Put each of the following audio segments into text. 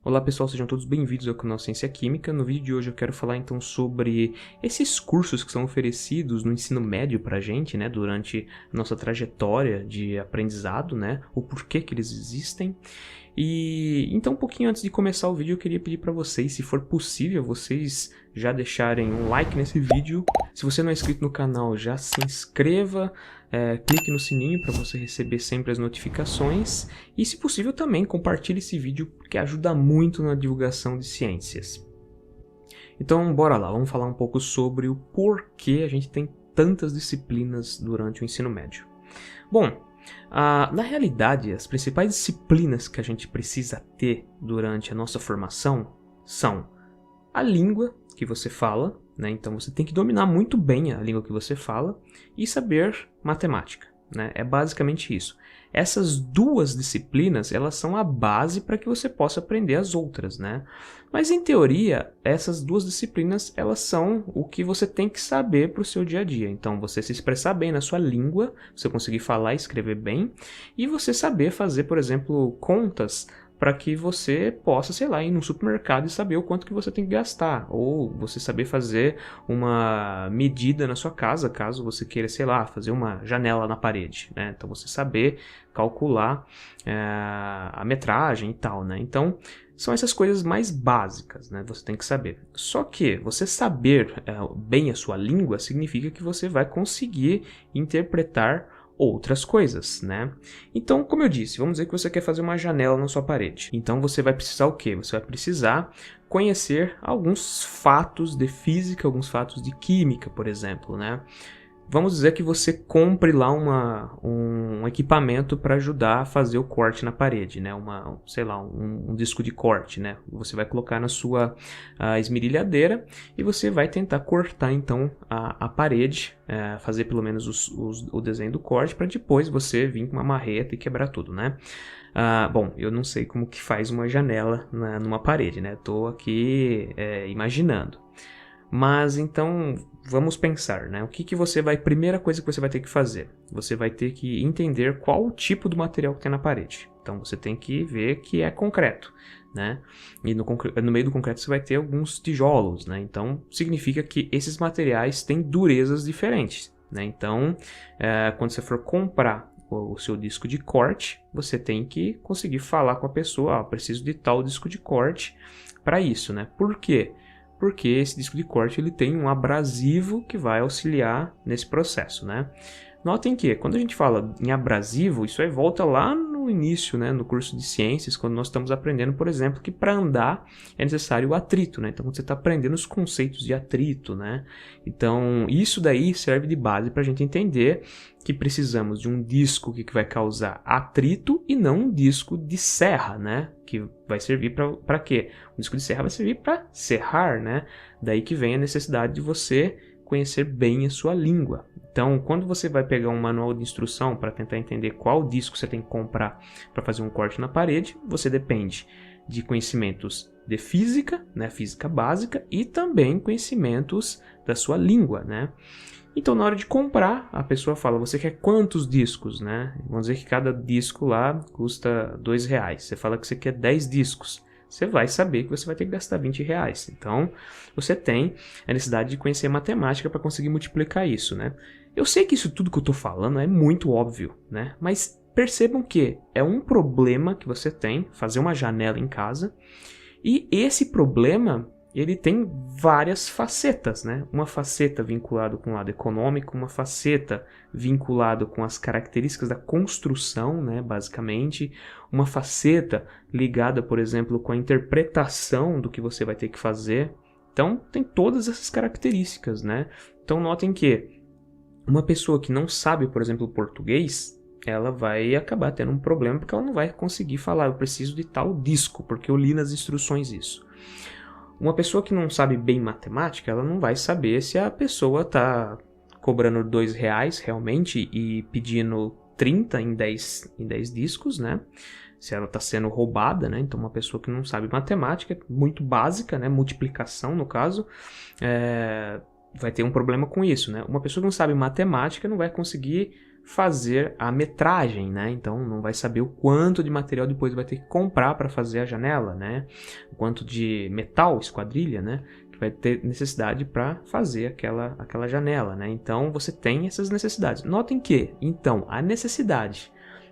Olá pessoal, sejam todos bem-vindos ao canal Ciência Química. No vídeo de hoje eu quero falar então sobre esses cursos que são oferecidos no ensino médio pra gente, né, durante a nossa trajetória de aprendizado, né, o porquê que eles existem. E então um pouquinho antes de começar o vídeo eu queria pedir para vocês, se for possível, vocês já deixarem um like nesse vídeo. Se você não é inscrito no canal, já se inscreva, clique no sininho para você receber sempre as notificações e, se possível, também compartilhe esse vídeo porque ajuda muito na divulgação de ciências. Então bora lá, vamos falar um pouco sobre o porquê a gente tem tantas disciplinas durante o ensino médio. Bom, na realidade, as principais disciplinas que a gente precisa ter durante a nossa formação são a língua que você fala, né? Então você tem que dominar muito bem a língua que você fala e saber matemática, né? É basicamente isso. Essas duas disciplinas, elas são a base para que você possa aprender as outras, né? Mas em teoria, essas duas disciplinas, elas são o que você tem que saber para o seu dia a dia. Então, você se expressar bem na sua língua, você conseguir falar e escrever bem, e você saber fazer, por exemplo, contas para que você possa, sei lá, ir no supermercado e saber o quanto que você tem que gastar, ou você saber fazer uma medida na sua casa, caso você queira, sei lá, fazer uma janela na parede, né? Então você saber calcular a metragem e tal, né? Então são essas coisas mais básicas, né? Você tem que saber. Só que você saber bem a sua língua significa que você vai conseguir interpretar outras coisas, né? Então, como eu disse, vamos dizer que você quer fazer uma janela na sua parede. Então você vai precisar o quê? Você vai precisar conhecer alguns fatos de física, alguns fatos de química, por exemplo, né? Vamos dizer que você compre lá um equipamento para ajudar a fazer o corte na parede, né? Sei lá, um disco de corte, né? Você vai colocar na sua esmerilhadeira e você vai tentar cortar então a parede, fazer pelo menos o desenho do corte para depois você vir com uma marreta e quebrar tudo, né? Bom, eu não sei como que faz uma janela numa parede, né? Estou aqui imaginando. Mas então, vamos pensar, né? Primeira coisa que você vai ter que fazer, você vai ter que entender qual o tipo do material que tem na parede. Então você tem que ver que é concreto, né? E no meio do concreto você vai ter alguns tijolos, né? Então significa que esses materiais têm durezas diferentes, né? Então, quando você for comprar o seu disco de corte, você tem que conseguir falar com a pessoa, preciso de tal disco de corte para isso, né? Por quê? Porque esse disco de corte ele tem um abrasivo que vai auxiliar nesse processo, né? Notem que, quando a gente fala em abrasivo, isso aí volta lá no início, né, no curso de ciências, quando nós estamos aprendendo, por exemplo, que para andar é necessário o atrito, né? Então, quando você está aprendendo os conceitos de atrito, né? Então, isso daí serve de base para a gente entender que precisamos de um disco que vai causar atrito e não um disco de serra, né? Que vai servir para quê? O disco de serra vai servir para serrar, né? Daí que vem a necessidade de você conhecer bem a sua língua. Então, quando você vai pegar um manual de instrução para tentar entender qual disco você tem que comprar para fazer um corte na parede, você depende de conhecimentos de física, né, física básica, e também conhecimentos da sua língua, né? Então, na hora de comprar, a pessoa fala, você quer quantos discos, né? Vamos dizer que cada disco lá custa R$2. Você fala que você quer 10 discos. Você vai saber que você vai ter que gastar R$20. Então, você tem a necessidade de conhecer matemática para conseguir multiplicar isso, né? Eu sei que isso tudo que eu estou falando é muito óbvio, né? Mas percebam que é um problema que você tem, fazer uma janela em casa, e esse problema ele tem várias facetas, né? Uma faceta vinculada com o lado econômico, uma faceta vinculada com as características da construção, né? Basicamente, uma faceta ligada, por exemplo, com a interpretação do que você vai ter que fazer. Então, tem todas essas características, né? Então, notem que uma pessoa que não sabe, por exemplo, português, ela vai acabar tendo um problema porque ela não vai conseguir falar, eu preciso de tal disco, porque eu li nas instruções isso. Uma pessoa que não sabe bem matemática, ela não vai saber se a pessoa está cobrando R$2 realmente e pedindo 30 em 10 discos, né? Se ela está sendo roubada, né? Então, uma pessoa que não sabe matemática, muito básica, né? Multiplicação, no caso, vai ter um problema com isso, né? Uma pessoa que não sabe matemática não vai conseguir fazer a metragem, né? Então não vai saber o quanto de material depois vai ter que comprar para fazer a janela, né? O quanto de metal, esquadrilha, né? Que vai ter necessidade para fazer aquela janela, né? Então você tem essas necessidades. Notem que, então, a necessidade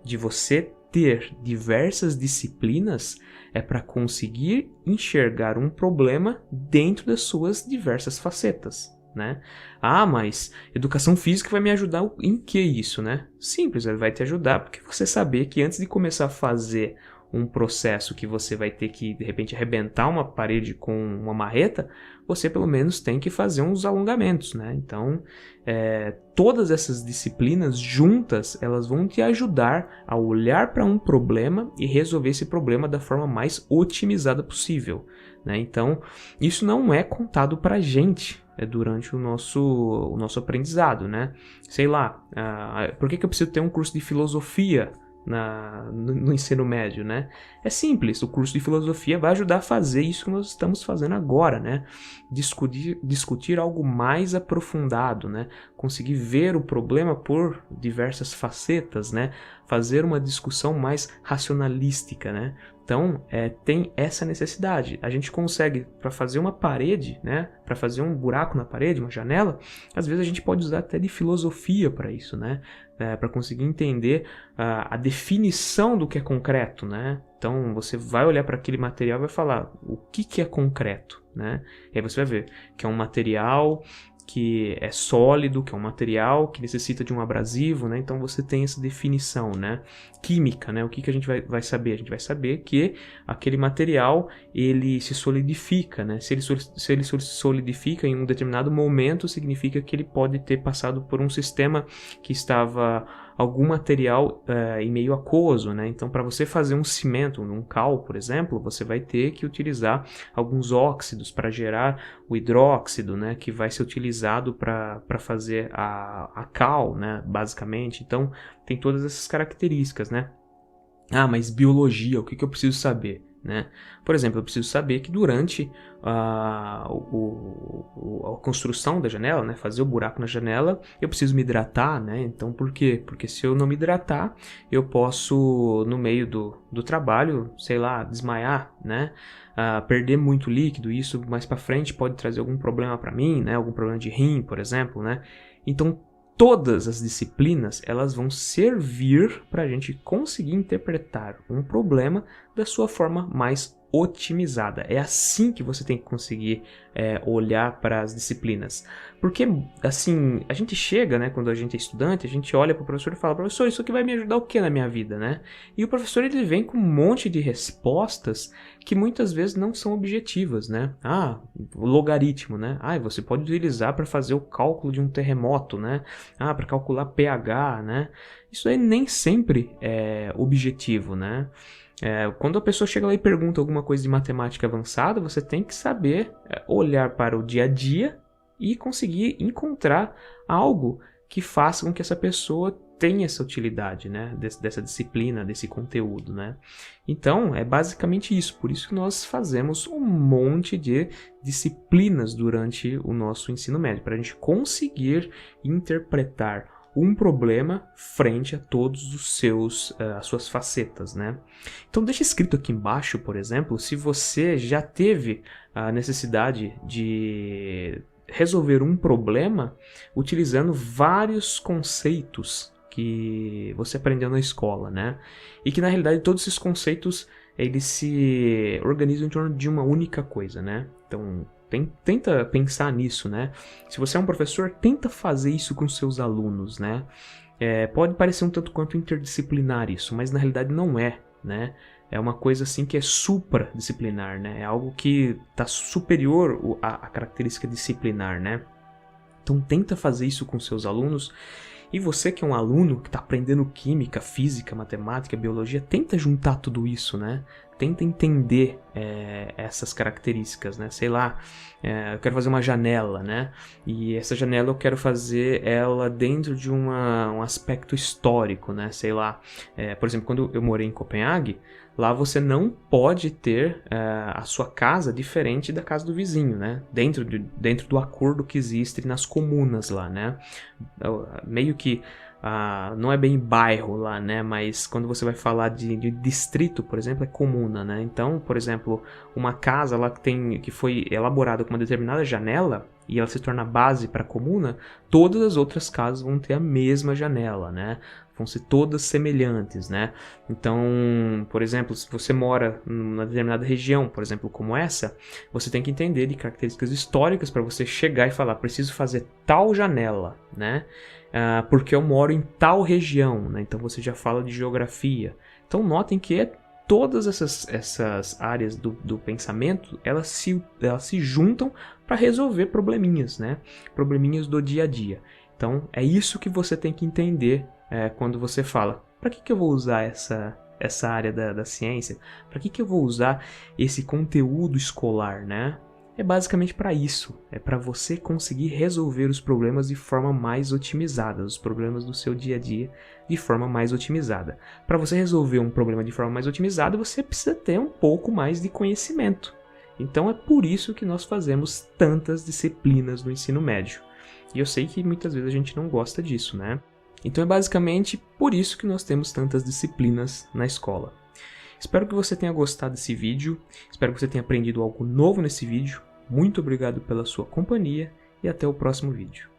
de você ter diversas disciplinas é para conseguir enxergar um problema dentro das suas diversas facetas, né? Ah, mas educação física vai me ajudar em que isso, né? Simples, ele vai te ajudar porque você saber que antes de começar a fazer um processo que você vai ter que, de repente, arrebentar uma parede com uma marreta, você pelo menos tem que fazer uns alongamentos, né? Então, todas essas disciplinas juntas, elas vão te ajudar a olhar para um problema e resolver esse problema da forma mais otimizada possível, né? Então, isso não é contado para a gente durante o nosso aprendizado, né? Sei lá, por que eu preciso ter um curso de filosofia no ensino médio, né? É simples, o curso de filosofia vai ajudar a fazer isso que nós estamos fazendo agora, né? Discutir algo mais aprofundado, né? Conseguir ver o problema por diversas facetas, né? Fazer uma discussão mais racionalística, né? Então, tem essa necessidade. A gente consegue, para fazer uma parede, né? Para fazer um buraco na parede, uma janela, às vezes a gente pode usar até de filosofia para isso, né? Para conseguir entender a definição do que é concreto, né? Então, você vai olhar para aquele material e vai falar o que é concreto, né? E aí você vai ver que é um material que é sólido, que é um material que necessita de um abrasivo, né? Então você tem essa definição, né? Química, né? O que a gente vai saber? A gente vai saber que aquele material, ele se solidifica, né? Se ele se solidifica em um determinado momento, significa que ele pode ter passado por um sistema que estava algum material em meio aquoso, né? Então, para você fazer um cimento, um cal, por exemplo, você vai ter que utilizar alguns óxidos para gerar o hidróxido, né? Que vai ser utilizado para fazer a cal, né? Basicamente. Então, tem todas essas características, né? Ah, mas biologia, o que eu preciso saber? Né? Por exemplo, eu preciso saber que durante a construção da janela, né, fazer o buraco na janela, eu preciso me hidratar, né? Então, por quê? Porque se eu não me hidratar, eu posso, no meio do trabalho, sei lá, desmaiar, né? Perder muito líquido, isso mais para frente pode trazer algum problema para mim, né? Algum problema de rim, por exemplo, né? Então, todas as disciplinas, elas vão servir para a gente conseguir interpretar um problema da sua forma mais otimizada. É assim que você tem que conseguir olhar para as disciplinas. Porque, assim, a gente chega, né, quando a gente é estudante, a gente olha para o professor e fala: professor, isso aqui vai me ajudar o que na minha vida, né? E o professor, ele vem com um monte de respostas que muitas vezes não são objetivas, né? O logaritmo, né? Você pode utilizar para fazer o cálculo de um terremoto, né? Para calcular pH, né? Isso aí nem sempre é objetivo, né? Quando a pessoa chega lá e pergunta alguma coisa de matemática avançada, você tem que saber olhar para o dia a dia e conseguir encontrar algo que faça com que essa pessoa tenha essa utilidade, né? Dessa disciplina, desse conteúdo, né? Então, é basicamente isso. Por isso que nós fazemos um monte de disciplinas durante o nosso ensino médio, para a gente conseguir interpretar um problema frente a todos as suas facetas, né? Então deixa escrito aqui embaixo, por exemplo, se você já teve a necessidade de resolver um problema utilizando vários conceitos que você aprendeu na escola, né? E que na realidade todos esses conceitos eles se organizam em torno de uma única coisa, né? Então tenta pensar nisso, né? Se você é um professor, tenta fazer isso com seus alunos, né? Pode parecer um tanto quanto interdisciplinar isso, mas na realidade não é, né? É uma coisa assim que é supradisciplinar, né? É algo que está superior à característica disciplinar, né? Então tenta fazer isso com seus alunos. E você que é um aluno que está aprendendo química, física, matemática, biologia, tenta juntar tudo isso, né? Tenta entender essas características, né? Sei lá, eu quero fazer uma janela, né? E essa janela eu quero fazer ela dentro de um aspecto histórico, né? Sei lá, por exemplo, quando eu morei em Copenhague, lá você não pode ter a sua casa diferente da casa do vizinho, né? Dentro do acordo que existe nas comunas lá, né? Meio que não é bem bairro lá, né? Mas quando você vai falar de distrito, por exemplo, é comuna, né? Então, por exemplo, uma casa lá que foi elaborada com uma determinada janela e ela se torna base para a comuna, todas as outras casas vão ter a mesma janela, né? Vão ser todas semelhantes, né? Então, por exemplo, se você mora numa determinada região, por exemplo, como essa, você tem que entender de características históricas para você chegar e falar, preciso fazer tal janela, né? Porque eu moro em tal região, né? Então você já fala de geografia. Então notem que todas essas áreas do pensamento, elas se juntam para resolver probleminhas, né? Probleminhas do dia a dia. Então é isso que você tem que entender quando você fala, para que eu vou usar essa área da ciência? Para que eu vou usar esse conteúdo escolar, né? É basicamente para isso, é para você conseguir resolver os problemas de forma mais otimizada, os problemas do seu dia a dia de forma mais otimizada. Para você resolver um problema de forma mais otimizada, você precisa ter um pouco mais de conhecimento. Então é por isso que nós fazemos tantas disciplinas no ensino médio. E eu sei que muitas vezes a gente não gosta disso, né? Então é basicamente por isso que nós temos tantas disciplinas na escola. Espero que você tenha gostado desse vídeo, espero que você tenha aprendido algo novo nesse vídeo. Muito obrigado pela sua companhia e até o próximo vídeo.